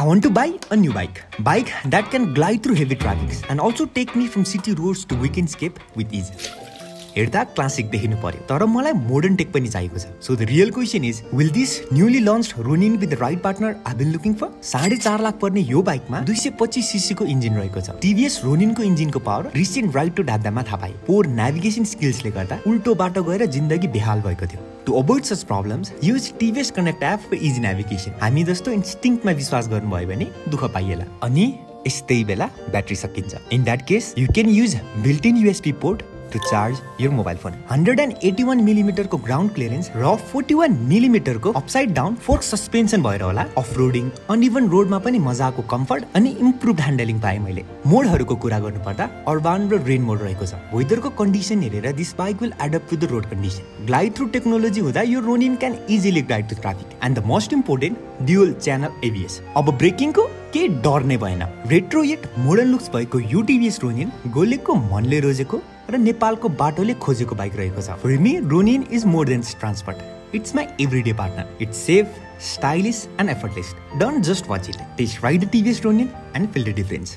I want to buy a new bike that can glide through heavy traffic and also take me from city roads to weekendscape with ease. हेर्दा classic देखिनु पर्यो तर मलाई modern take पनि चाहिएको छ. So the real question is, will this newly launched Ronin with the right partner I've been looking for? 4.5 lakh पर्ने यो बाइकमा 225 सीसी को इन्जिन रहेको छ. TVS Ronin को इन्जिनको पावर रिसेन्ट राइड टु ढाक्दामा थाहा पाए. पोर नेभिगेसन स्किल्सले गर्दा उल्टो बाटो गएर जिन्दगी बेहाल भएको थियो. To avoid such problems, use TVS Connect app for easy navigation. हामी जस्तो इन्स्टिंक्टमा विश्वास गर्नुभयो भने दुःख पाइएला. अनि यस्तै बेला ब्याट्री सकिन्छ. In that case, you can use built-in USB port to charge your mobile phone. 181mm को ग्राउन्ड क्लियरेन्स र 41mm को अपसाइड डाउन फोर्क सस्पेन्सन भएर होला अफ-रोडिङ अनइभन रोडमा पनि मजाको कम्फर्ट अनि इम्प्रुभड ह्यान्डलिङ पाए मैले. मोडहरुको कुरा गर्नुपर्दा अर्बान र रेन मोड रहेको छ. वेदरको कन्डिसन हेरेर this bike will adapt to the road condition. Glide through technology हुँदा यो Ronin can easily glide through traffic and the most important dual channel ABS. अब ब्रेकिङको के डर नै भएन. रेट्रो येट मोडर्न लुक्स भएको यो TVS रोनिन गोलेको मनले रोजेको र नेपालको बाटोले खोजेको बाइक रहेको छ. For me, Ronin is more than transport. It's my everyday partner. It's safe, stylish and effortless. Don't just watch it. Test ride the TVS Ronin and feel the difference.